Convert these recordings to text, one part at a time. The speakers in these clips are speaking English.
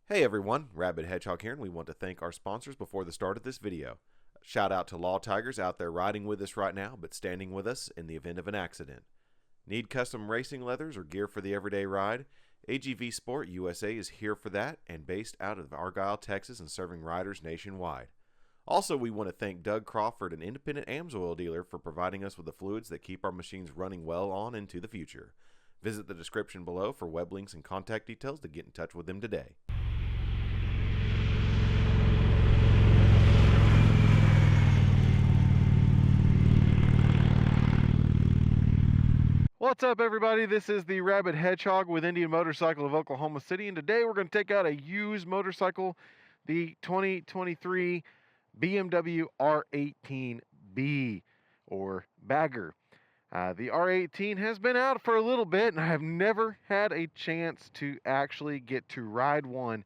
Hey everyone, Rabbit Hedgehog here, and we want to thank our sponsors before the start of this video. Shout out to Law Tigers out there riding with us right now, but standing with us in the event of an accident. Need custom racing leathers or gear for the everyday ride? AGVSportUSA is here for that, and based out of Argyle, Texas, and serving riders nationwide. Also, we want to thank Doug Crawford, an independent AMSOIL dealer, for providing us with the fluids that keep our machines running well on into the future. Visit the description below for web links and contact details to get in touch with them today. What's up, everybody? This is the Rabbit Hedgehog with Indian Motorcycle of Oklahoma City, and today we're going to take out a used motorcycle, the 2023 BMW R18 B, or Bagger. The R18 has been out for a little bit, and I have never had a chance to actually get to ride one,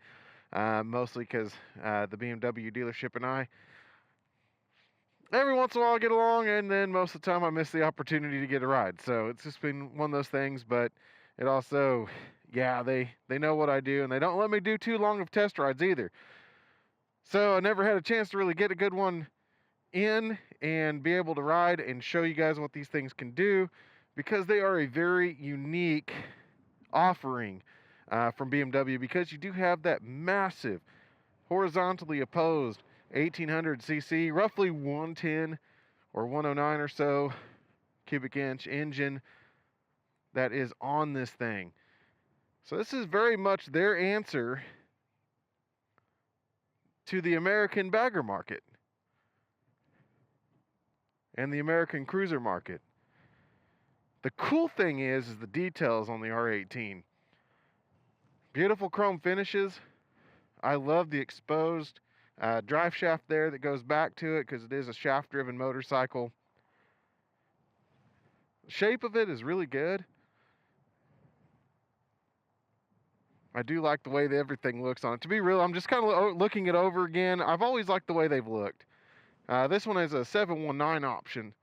mostly because the BMW dealership and I, every once in a while I get along, and then most of the time I miss the opportunity to get a ride. So it's just been one of those things, but it also, yeah, they know what I do, and they don't let me do too long of test rides either. So I never had a chance to really get a good one in and be able to ride and show you guys what these things can do, because they are a very unique offering from BMW, because you do have that massive horizontally opposed 1800cc, roughly 110 or 109 or so cubic inch engine that is on this thing. So this is very much their answer to the American bagger market and the American cruiser market. The cool thing is the details on the R18. Beautiful chrome finishes. I love the exposed drive shaft there that goes back to it, because it is a shaft driven motorcycle. The shape of it is really good. I do like the way that everything looks on it. To be real, I'm just kind of looking it over again. I've always liked the way they've looked. This one is a 719 option,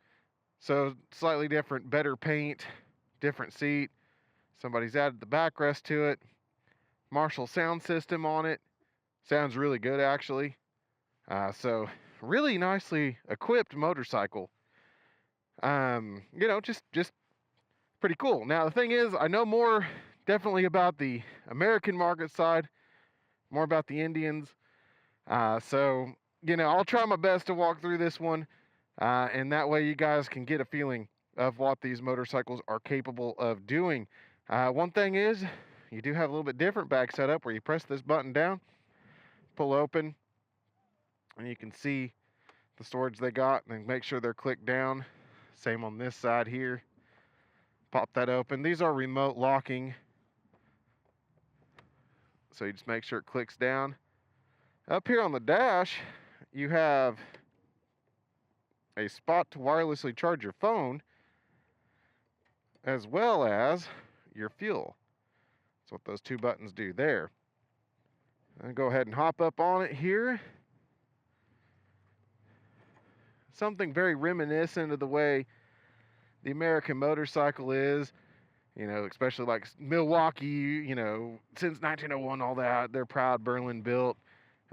so slightly different, better paint, different seat. Somebody's added the backrest to it. Marshall sound system on it. Sounds really good, actually. So really nicely equipped motorcycle. Just pretty cool. Now the thing is, I know more definitely about the American market side, more about the Indians. So I'll try my best to walk through this one, and that way you guys can get a feeling of what these motorcycles are capable of doing. One thing is, you do have a little bit different bag setup where you press this button down, pull open, and you can see the storage they got, and make sure they're clicked down. Same on this side here. Pop that open. These are remote locking, so you just make sure it clicks down. Up here on the dash, you have a spot to wirelessly charge your phone, as well as your fuel. That's what those two buttons do there. I'll go ahead and hop up on it here. Something very reminiscent of the way the American motorcycle is, especially like Milwaukee, since 1901, all that. They're proud Berlin built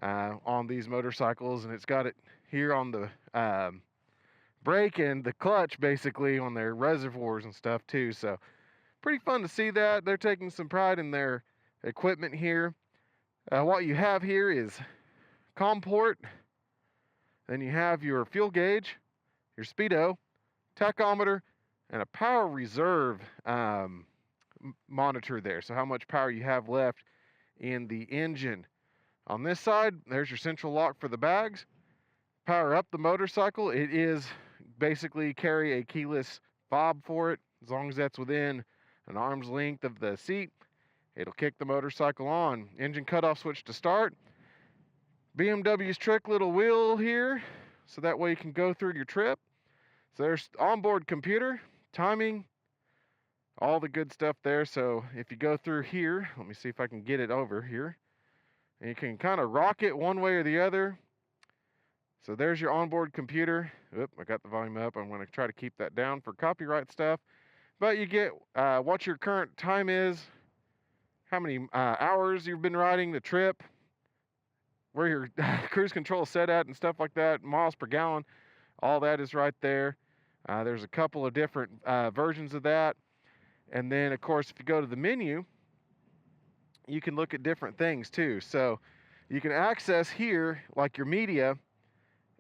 on these motorcycles, and it's got it here on the brake and the clutch, basically, on their reservoirs and stuff too. So pretty fun to see that. They're taking some pride in their equipment here. What you have here is COM port. Then you have your fuel gauge, your speedo, tachometer, and a power reserve monitor there. So how much power you have left in the engine. On this side, there's your central lock for the bags. Power up the motorcycle. It is basically carry a keyless fob for it. As long as that's within an arm's length of the seat, it'll kick the motorcycle on. Engine cutoff switch to start. BMW's trick little wheel here, so that way you can go through your trip. So there's onboard computer, timing, all the good stuff there. So if you go through here, let me see if I can get it over here, and you can kind of rock it one way or the other. So there's your onboard computer. Oop, I got the volume up. I'm going to try to keep that down for copyright stuff. But you get what your current time is, how many hours you've been riding the trip, where your cruise control is set at and stuff like that, miles per gallon, all that is right there. There's a couple of different versions of that. And then, of course, if you go to the menu, you can look at different things too. So you can access here, like your media,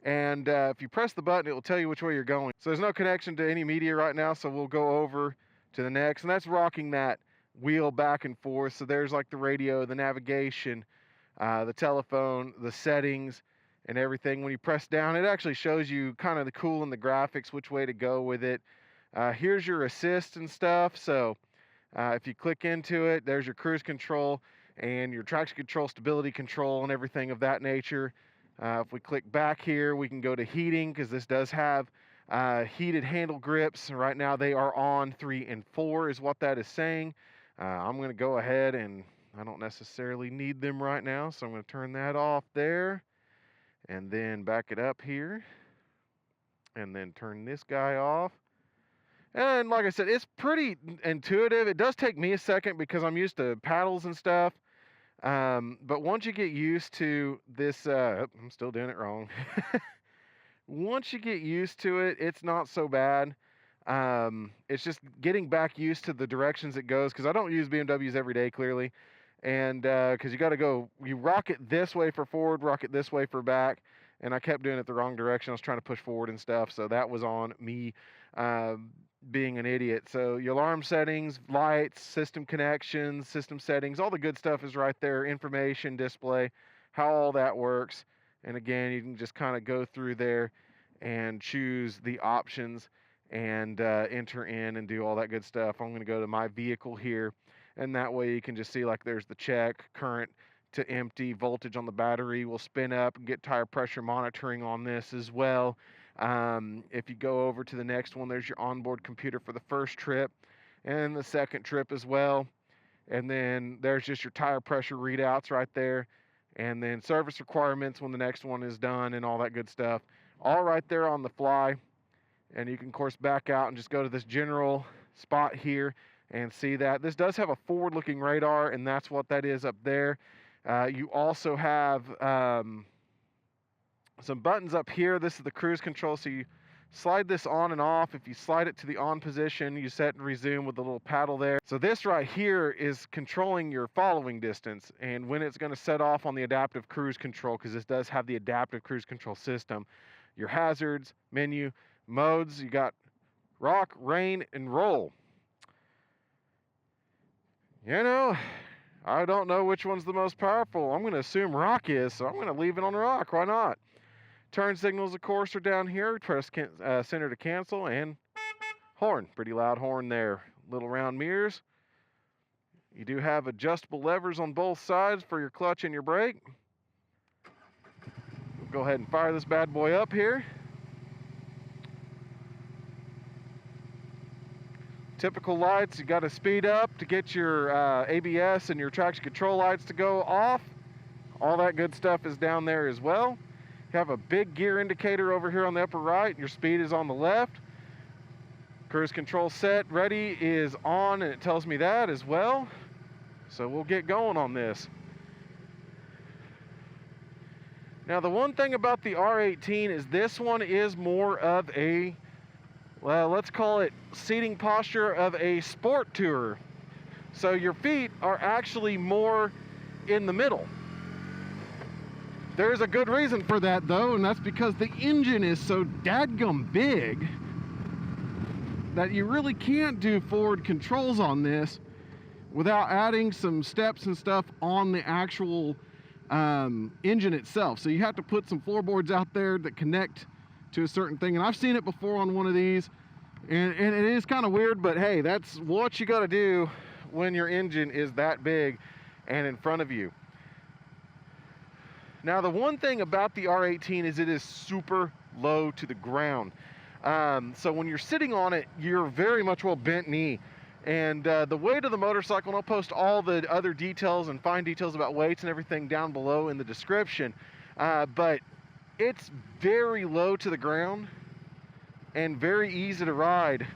and if you press the button, it will tell you which way you're going. So there's no connection to any media right now, so we'll go over to the next, and that's rocking that wheel back and forth. So there's like the radio, the navigation, the telephone, the settings, and everything. When you press down, it actually shows you kind of the cool and the graphics, which way to go with it. Here's your assist and stuff. So if you click into it, there's your cruise control and your traction control, stability control, and everything of that nature. If we click back here, we can go to heating, because this does have heated handle grips. Right now they are on 3 and 4 is what that is saying. I'm going to go ahead, and I don't necessarily need them right now, so I'm going to turn that off there, and then back it up here, and then turn this guy off. And like I said, it's pretty intuitive. It does take me a second because I'm used to paddles and stuff. But once you get used to this, I'm still doing it wrong. Once you get used to it, it's not so bad. It's just getting back used to the directions it goes, because I don't use BMWs every day, clearly. And because you got to go, you rock it this way for forward, rock it this way for back. And I kept doing it the wrong direction. I was trying to push forward and stuff. So that was on me being an idiot. So your alarm settings, lights, system connections, system settings, all the good stuff is right there. Information display, how all that works. And again, you can just kind of go through there and choose the options and enter in and do all that good stuff. I'm going to go to my vehicle here, and that way you can just see, like, there's the check, current to empty, voltage on the battery will spin up, and get tire pressure monitoring on this as well. If you go over to the next one, there's your onboard computer for the first trip and the second trip as well. And then there's just your tire pressure readouts right there. And then service requirements when the next one is done and all that good stuff. All right there on the fly. And you can, of course, back out and just go to this general spot here and see that. This does have a forward-looking radar, and that's what that is up there. You also have some buttons up here. This is the cruise control, so you slide this on and off. If you slide it to the on position, you set and resume with the little paddle there. So this right here is controlling your following distance and when it's going to set off on the adaptive cruise control, because this does have the adaptive cruise control system. Your hazards, menu, modes, you got rock, rain, and roll. You know, I don't know which one's the most powerful. I'm going to assume rock is, so I'm going to leave it on rock. Why not? Turn signals, of course, are down here. Press center to cancel, and horn. Pretty loud horn there. Little round mirrors. You do have adjustable levers on both sides for your clutch and your brake. We'll go ahead and fire this bad boy up here. Typical lights, you got to speed up to get your ABS and your traction control lights to go off. All that good stuff is down there as well. You have a big gear indicator over here on the upper right. Your speed is on the left. Cruise control set ready is on, and it tells me that as well. So we'll get going on this. Now, the one thing about the R18 is this one is more of a, well, let's call it seating posture of a sport tourer. So your feet are actually more in the middle. There's a good reason for that, though, and that's because the engine is so dadgum big that you really can't do forward controls on this without adding some steps and stuff on the actual engine itself. So you have to put some floorboards out there that connect to a certain thing, and I've seen it before on one of these, and it is kind of weird, but hey, that's what you got to do when your engine is that big and in front of you. Now, the one thing about the R18 is it is super low to the ground. So when you're sitting on it, you're very much bent knee. And the weight of the motorcycle, and I'll post all the other details and fine details about weights and everything down below in the description. But it's very low to the ground and very easy to ride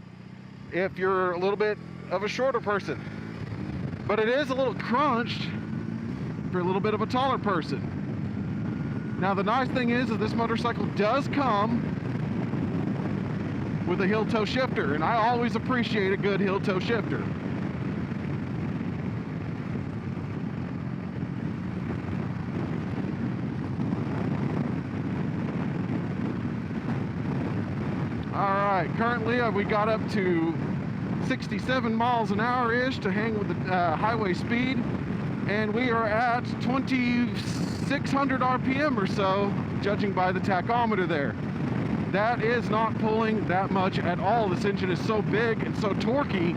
if you're a little bit of a shorter person. But it is a little crunched for a little bit of a taller person. Now the nice thing is that this motorcycle does come with a heel toe shifter, and I always appreciate a good heel toe shifter. Alright, currently we got up to 67 miles an hour-ish to hang with the highway speed, and we are at 2,600 RPM or so, judging by the tachometer there. That is not pulling that much at all. This engine is so big and so torquey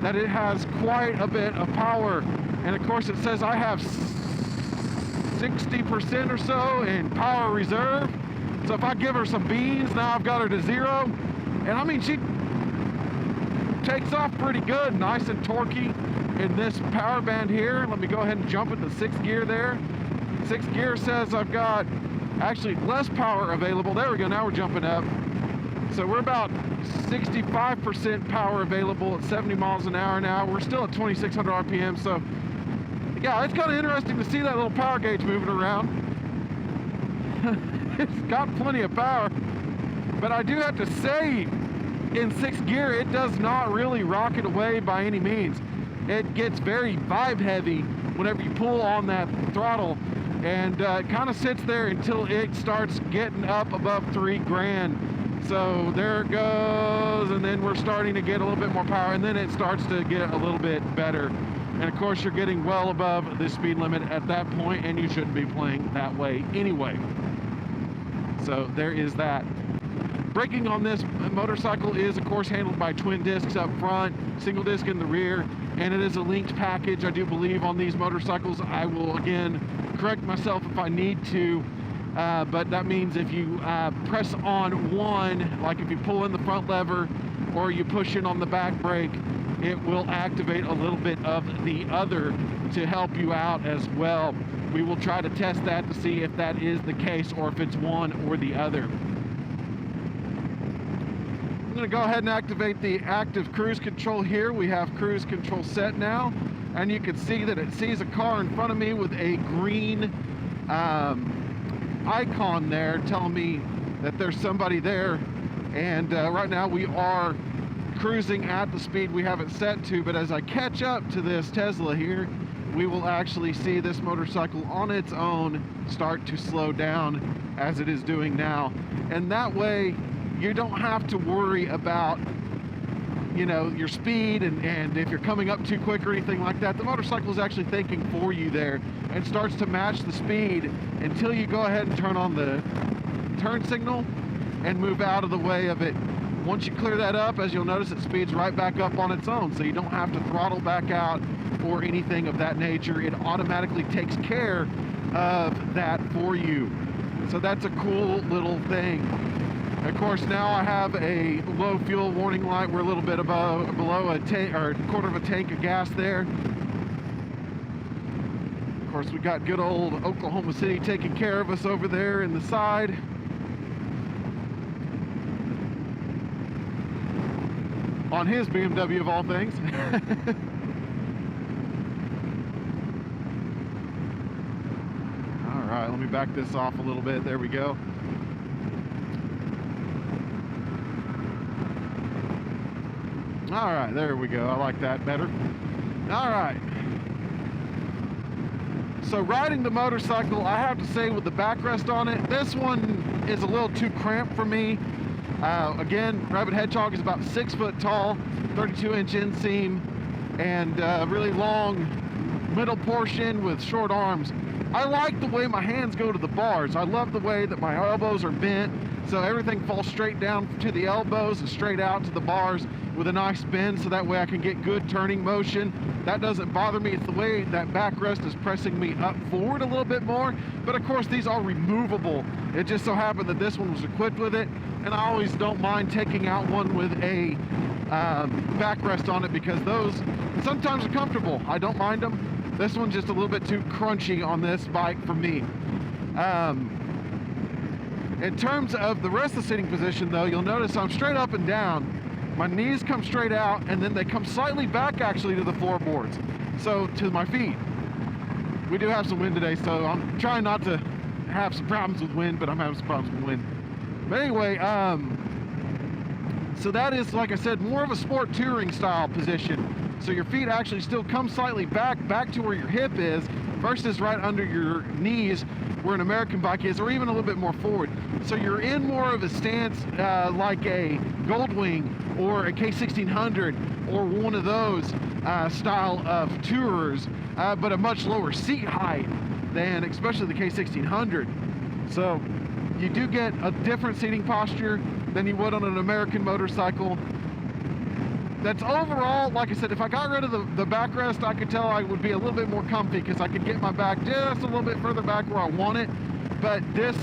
that it has quite a bit of power. And of course it says I have 60% or so in power reserve. So if I give her some beans, now I've got her to 0. And I mean, she takes off pretty good, nice and torquey in this power band here. Let me go ahead and jump into 6th gear there. 6th gear says I've got actually less power available. There we go, now we're jumping up. So we're about 65% power available at 70 miles an hour now. We're still at 2,600 RPM, so yeah, it's kind of interesting to see that little power gauge moving around. It's got plenty of power, but I do have to say, in 6th gear, it does not really rocket away by any means. It gets very vibe heavy whenever you pull on that throttle, and it kind of sits there until it starts getting up above 3 grand. So there it goes, and then we're starting to get a little bit more power, and then it starts to get a little bit better. And of course, you're getting well above the speed limit at that point, and you shouldn't be playing that way anyway. So there is that. Braking on this motorcycle is, of course, handled by twin discs up front, single disc in the rear, and it is a linked package, I do believe, on these motorcycles. I will, again, correct myself if I need to, but that means if you press on one, like if you pull in the front lever or you push in on the back brake, it will activate a little bit of the other to help you out as well. We will try to test that to see if that is the case or if it's one or the other. I'm going to go ahead and activate the active cruise control here. We have cruise control set now, and you can see that it sees a car in front of me with a green icon there telling me that there's somebody there. And right now we are cruising at the speed we have it set to, but as I catch up to this Tesla here, we will actually see this motorcycle on its own start to slow down as it is doing now. And that way you don't have to worry about, you know, your speed and if you're coming up too quick or anything like that. The motorcycle is actually thinking for you there and starts to match the speed until you go ahead and turn on the turn signal and move out of the way of it. Once you clear that up, as you'll notice, it speeds right back up on its own, so you don't have to throttle back out or anything of that nature. It automatically takes care of that for you. So that's a cool little thing. Of course, now I have a low fuel warning light. We're a little bit below a tank, or a quarter of a tank of gas there. Of course, we got good old Oklahoma City taking care of us over there in the side. On his BMW of all things. All right, let me back this off a little bit. There we go. All right, there we go. I like that better. All right. So riding the motorcycle, I have to say, with the backrest on it, this one is a little too cramped for me. Again, Rabbit Hedgehog is about 6 foot tall, 32-inch inseam, and really long middle portion with short arms. I like the way my hands go to the bars. I love the way that my elbows are bent, so everything falls straight down to the elbows and straight out to the bars with a nice bend, so that way I can get good turning motion. That doesn't bother me. It's the way that backrest is pressing me up forward a little bit more, but of course these are removable. It just so happened that this one was equipped with it, and I always don't mind taking out one with a backrest on it, because those sometimes are comfortable. I don't mind them. This one's just a little bit too crunchy on this bike for me. In terms of the rest of the sitting position, though, you'll notice I'm straight up and down. My knees come straight out, and then they come slightly back actually to the floorboards, so to my feet. We do have some wind today, so I'm trying not to have some problems with wind, but I'm having some problems with wind. But anyway, so that is, like I said, more of a sport touring style position. So your feet actually still come slightly back to where your hip is versus right under your knees where an American bike is, or even a little bit more forward. So you're in more of a stance like a Goldwing or a K1600 or one of those style of tourers, but a much lower seat height than especially the K1600. So you do get a different seating posture than you would on an American motorcycle. That's overall, like I said, if I got rid of the backrest, I could tell I would be a little bit more comfy because I could get my back just a little bit further back where I want it. But this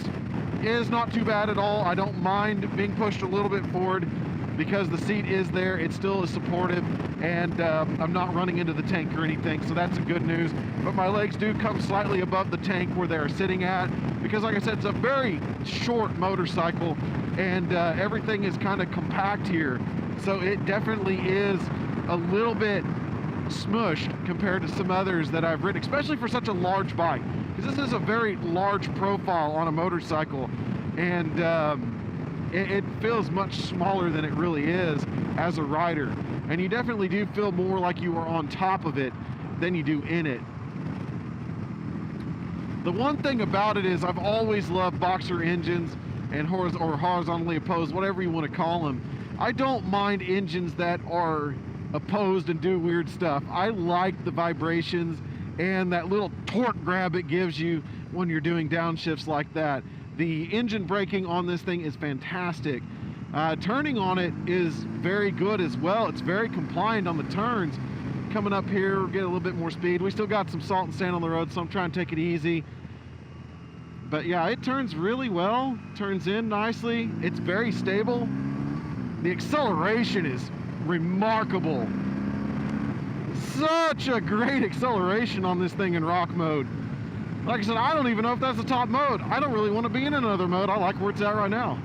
is not too bad at all. I don't mind being pushed a little bit forward because the seat is there. It still is supportive, and I'm not running into the tank or anything, so that's a good news. But my legs do come slightly above the tank where they're sitting at because, like I said, it's a very short motorcycle, and everything is kind of compact here. So it definitely is a little bit smushed compared to some others that I've ridden, especially for such a large bike, because this is a very large profile on a motorcycle, and it feels much smaller than it really is as a rider, and you definitely do feel more like you are on top of it than you do in it. The one thing about it is I've always loved boxer engines and horizontally opposed, whatever you want to call them. I don't mind engines that are opposed and do weird stuff. I like the vibrations and that little torque grab it gives you when you're doing downshifts like that. The engine braking on this thing is fantastic. Turning on it is very good as well. It's very compliant on the turns. Coming up here, we'll get a little bit more speed. We still got some salt and sand on the road, so I'm trying to take it easy. But yeah, it turns really well, turns in nicely. It's very stable. The acceleration is remarkable. Such a great acceleration on this thing in rock mode. Like I said, I don't even know if that's the top mode. I don't really want to be in another mode. I like where it's at right now.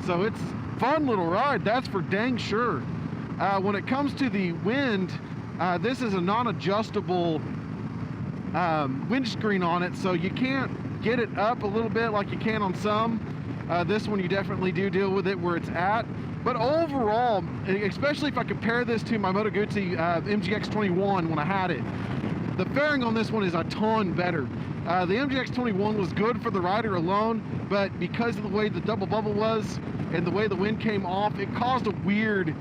So it's a fun little ride, that's for dang sure. When it comes to the wind, this is a non-adjustable windscreen on it, so you can't get it up a little bit like you can on some. This one you definitely do deal with it where it's at. But overall, especially if I compare this to my Moto Guzzi MGX21 when I had it, the fairing on this one is a ton better. The MGX21 was good for the rider alone, but because of the way the double bubble was and the way the wind came off, it caused a weird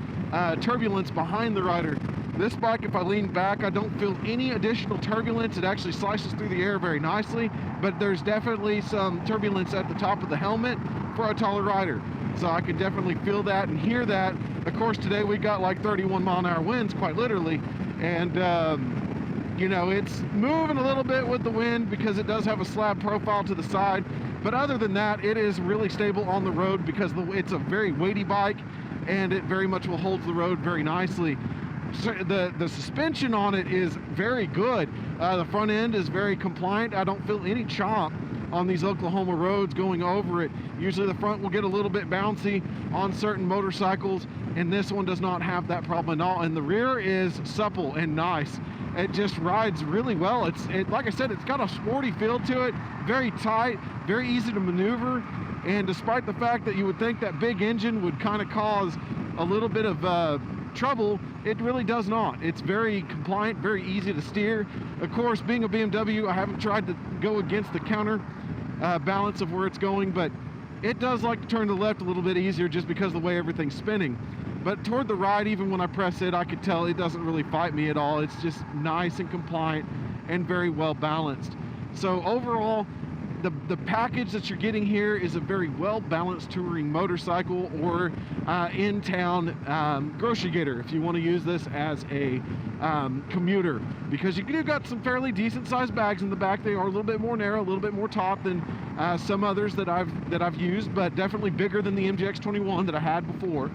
turbulence behind the rider. This bike, if I lean back, I don't feel any additional turbulence. It actually slices through the air very nicely, but there's definitely some turbulence at the top of the helmet for a taller rider. So I can definitely feel that and hear that. Of course, today we got like 31-mile-an-hour winds, quite literally, and you know, it's moving a little bit with the wind because it does have a slab profile to the side. But other than that, it is really stable on the road because it's a very weighty bike, and it very much will hold the road very nicely. So the suspension on it is very good. The front end is very compliant. I don't feel any chomp on these Oklahoma roads going over it. Usually the front will get a little bit bouncy on certain motorcycles, and this one does not have that problem at all. And the rear is supple and nice. It just rides really well. Like I said, it's got a sporty feel to it, very tight, very easy to maneuver. And despite the fact that you would think that big engine would kind of cause a little bit of trouble, it really does not. It's very compliant, very easy to steer. Of course, being a BMW, I haven't tried to go against the counter balance of where it's going, but it does like to turn to the left a little bit easier just because of the way everything's spinning. But toward the right, even when I press it, I could tell it doesn't really fight me at all. It's just nice and compliant and very well balanced. So overall, the package that you're getting here is a very well-balanced touring motorcycle or in-town grocery getter if you want to use this as a commuter, because you do got some fairly decent-sized bags in the back. They are a little bit more narrow, a little bit more taut than some others that I've used, but definitely bigger than the MGX21 that I had before.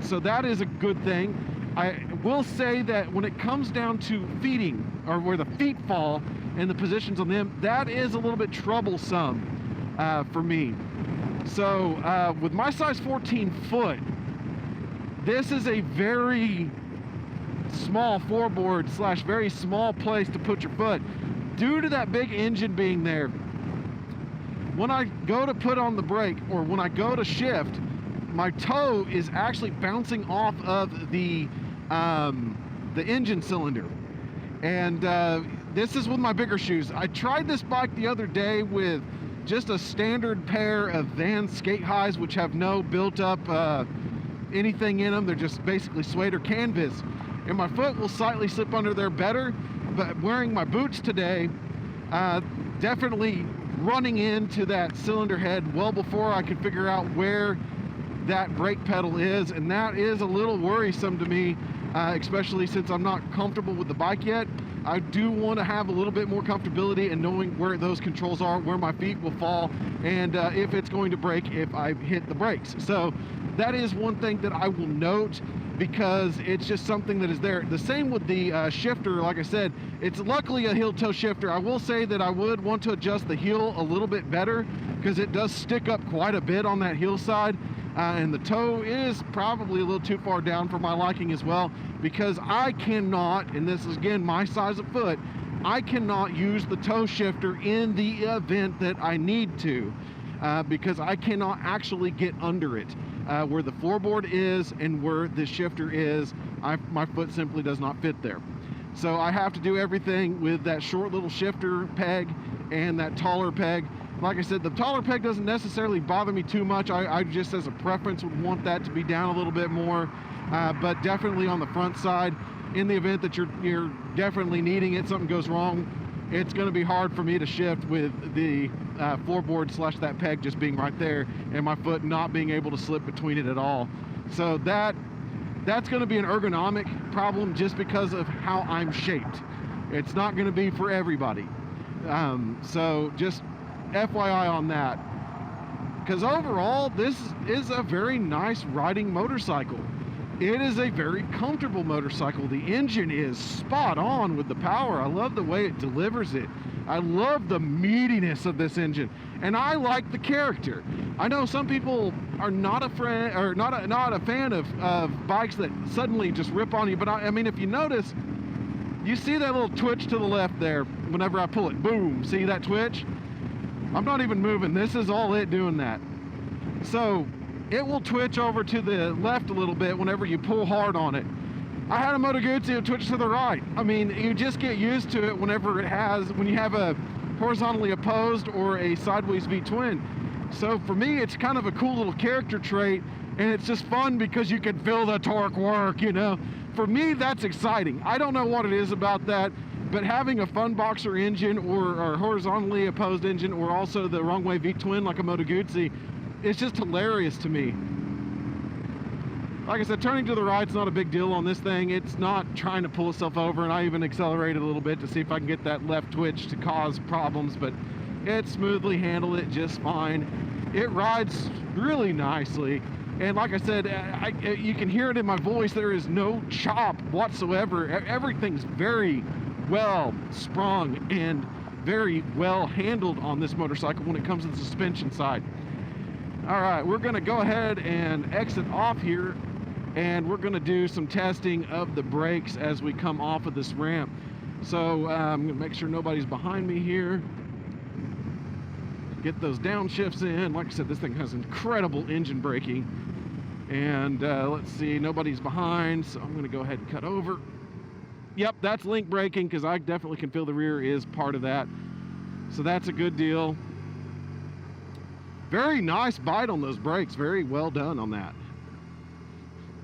So that is a good thing. I will say that when it comes down to feeding, or where the feet fall and the positions on them, that is a little bit troublesome for me. So with my size 14 foot, this is a very small floorboard / very small place to put your foot. due to that big engine being there, when I go to put on the brake or when I go to shift, my toe is actually bouncing off of the engine cylinder. And this is with my bigger shoes. I tried this bike the other day with just a standard pair of Vans skate highs, which have no built up anything in them. They're just basically suede or canvas. And my foot will slightly slip under there better, but wearing my boots today, definitely running into that cylinder head well before I could figure out where that brake pedal is, and that is a little worrisome to me, especially since I'm not comfortable with the bike yet. I do want to have a little bit more comfortability in knowing where those controls are, where my feet will fall, and if it's going to brake if I hit the brakes. So that is one thing that I will note, because it's just something that is there. The same with the shifter. Like I said, it's luckily a heel toe shifter. I will say that I would want to adjust the heel a little bit better, because it does stick up quite a bit on that heel side. And the toe is probably a little too far down for my liking as well, because I cannot, and this is again my size of foot, I cannot use the toe shifter in the event that I need to, because I cannot actually get under it. Where the floorboard is and where the shifter is, my foot simply does not fit there. So I have to do everything with that short little shifter peg and that taller peg. Like I said, the taller peg doesn't necessarily bother me too much. I just, as a preference, would want that to be down a little bit more, but definitely on the front side, in the event that you're definitely needing it, something goes wrong, it's going to be hard for me to shift with the floorboard / that peg just being right there and my foot not being able to slip between it at all. So that's going to be an ergonomic problem just because of how I'm shaped. It's not going to be for everybody. So just FYI on that, because overall this is a very nice riding motorcycle. It is a very comfortable motorcycle. The engine is spot on with the power. I love the way it delivers it. I love the meatiness of this engine, and I like the character. I know some people are not a friend or not a fan of bikes that suddenly just rip on you, but I mean, if you notice, you see that little twitch to the left there whenever I pull it. Boom, see that twitch? I'm not even moving. This is all it doing that. So it will twitch over to the left a little bit whenever you pull hard on it. I had a Moto Guzzi that twitched to the right. I mean, you just get used to it when you have a horizontally opposed or a sideways V-twin. So for me, it's kind of a cool little character trait, and it's just fun because you can feel the torque work, you know. For me, that's exciting. I don't know what it is about that, but having a fun boxer engine or a horizontally opposed engine, or also the wrong way V-twin like a Moto Guzzi, it's just hilarious to me. Like I said, turning to the right's not a big deal on this thing. It's not trying to pull itself over, and I even accelerated a little bit to see if I can get that left twitch to cause problems, but it smoothly handled it just fine. It rides really nicely, and like I said, you can hear it in my voice. There is no chop whatsoever. Everything's very well sprung and very well handled on this motorcycle when it comes to the suspension side. All right, we're gonna go ahead and exit off here, and we're gonna do some testing of the brakes as we come off of this ramp. So I'm gonna make sure nobody's behind me here. Get those downshifts in. Like I said, this thing has incredible engine braking. And let's see, nobody's behind, so I'm gonna go ahead and cut over. Yep, that's link braking, because I definitely can feel the rear is part of that. So that's a good deal. Very nice bite on those brakes. Very well done on that.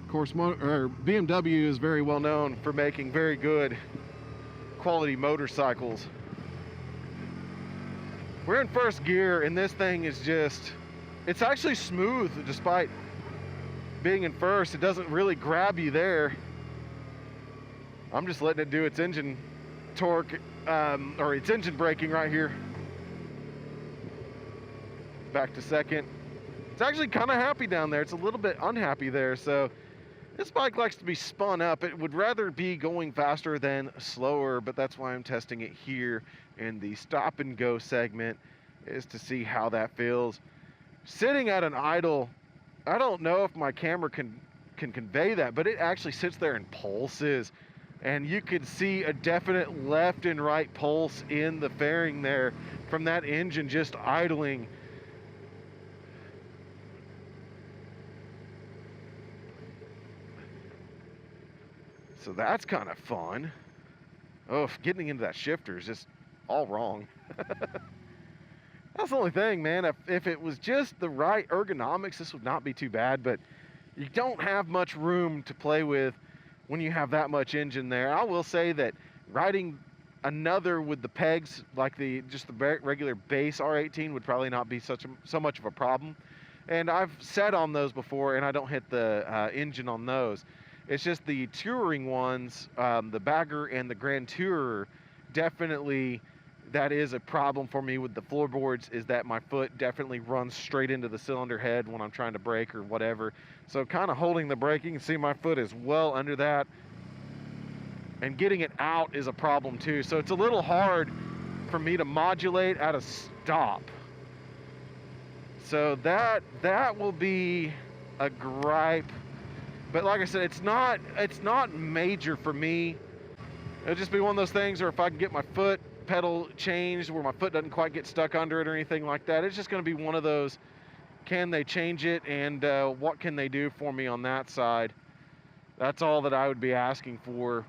Of course, BMW is very well known for making very good quality motorcycles. We're in first gear, and this thing is just, it's actually smooth despite being in first. It doesn't really grab you there. I'm just letting it do its engine torque, or its engine braking right here. Back to second. It's actually kind of happy down there. It's a little bit unhappy there. So this bike likes to be spun up. It would rather be going faster than slower, but that's why I'm testing it here in the stop and go segment, is to see how that feels. Sitting at an idle, I don't know if my camera can convey that, but it actually sits there and pulses. and you could see a definite left and right pulse in the fairing there from that engine just idling. So that's kind of fun. Oh, getting into that shifter is just all wrong. That's the only thing, man. If it was just the right ergonomics, this would not be too bad, but you don't have much room to play with when you have that much engine there. I will say that riding another with the pegs, like just the regular base R18, would probably not be so much of a problem. And I've sat on those before, and I don't hit the engine on those. It's just the touring ones, the Bagger and the Grand Tourer, definitely that is a problem for me with the floorboards, is that my foot definitely runs straight into the cylinder head when I'm trying to brake or whatever. So kind of holding the brake, you can see my foot is well under that. And getting it out is a problem too. So it's a little hard for me to modulate at a stop. So that will be a gripe. But like I said, it's not major for me. It'll just be one of those things, or if I can get my foot pedal changed where my foot doesn't quite get stuck under it or anything like that, it's just going to be one of those, can they change it, and what can they do for me on that side? That's all that I would be asking for,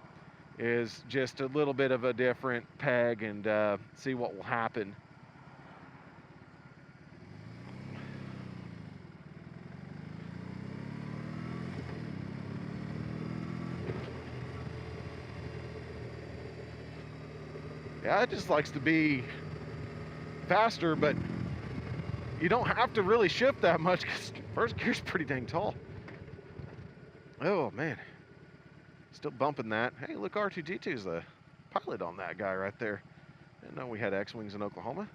is just a little bit of a different peg, and see what will happen. Yeah, it just likes to be faster, but you don't have to really shift that much because first gear's pretty dang tall. Oh man, still bumping that. Hey, look, R2D2's the pilot on that guy right there. Didn't know we had X-Wings in Oklahoma.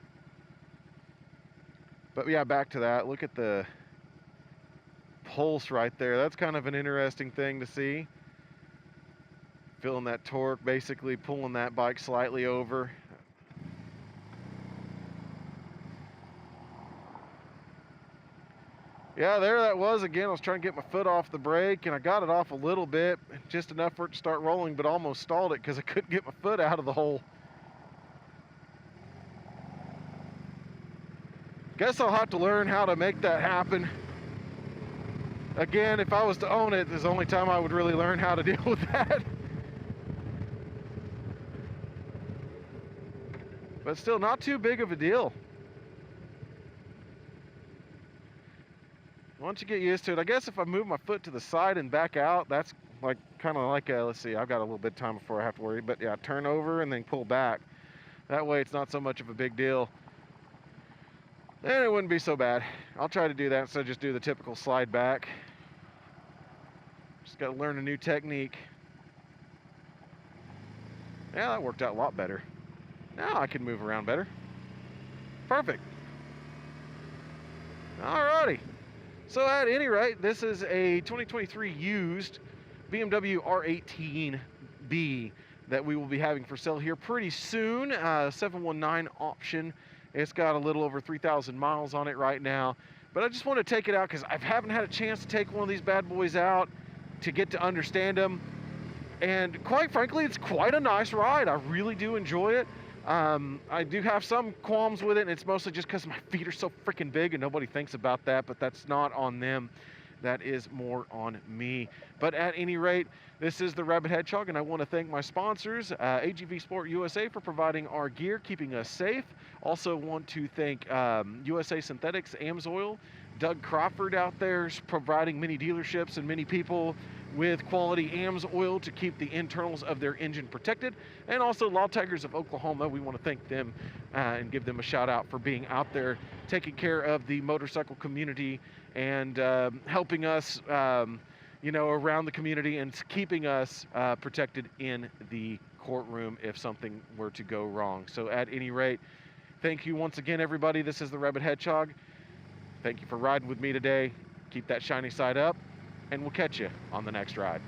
But yeah, back to that. Look at the pulse right there. That's kind of an interesting thing to see. Feeling that torque, basically pulling that bike slightly over. Yeah, there that was again. I was trying to get my foot off the brake, and I got it off a little bit, just enough for it to start rolling, but almost stalled it because I couldn't get my foot out of the hole. Guess I'll have to learn how to make that happen. Again, if I was to own it, this is the only time I would really learn how to deal with that. But still not too big of a deal. Once you get used to it, I guess if I move my foot to the side and back out, that's like kind of like a, let's see, I've got a little bit of time before I have to worry, but yeah, turn over and then pull back. That way it's not so much of a big deal. And it wouldn't be so bad. I'll try to do that instead of just do the typical slide back. Just got to learn a new technique. Yeah, that worked out a lot better. Now I can move around better. Perfect. Alrighty. So at any rate, this is a 2023 used BMW R18 B that we will be having for sale here pretty soon. 719 option. It's got a little over 3,000 miles on it right now. But I just want to take it out because I haven't had a chance to take one of these bad boys out to get to understand them. And quite frankly, it's quite a nice ride. I really do enjoy it. I do have some qualms with it, and it's mostly just because my feet are so freaking big and nobody thinks about that, but that's not on them. That is more on me. But at any rate, this is the Rabbit Hedgehog, and I want to thank my sponsors, AGVSportUSA, for providing our gear, keeping us safe. Also want to thank USA Synthetics, AMSOIL, Doug Crawford out there providing many dealerships and many people with quality AMS oil to keep the internals of their engine protected. And also Law Tigers of Oklahoma, we want to thank them and give them a shout out for being out there taking care of the motorcycle community and helping us you know, around the community and keeping us protected in the courtroom if something were to go wrong. So at any rate, thank you once again, everybody. This is the Rabbit Hedgehog. Thank you for riding with me today. Keep that shiny side up, and we'll catch you on the next ride.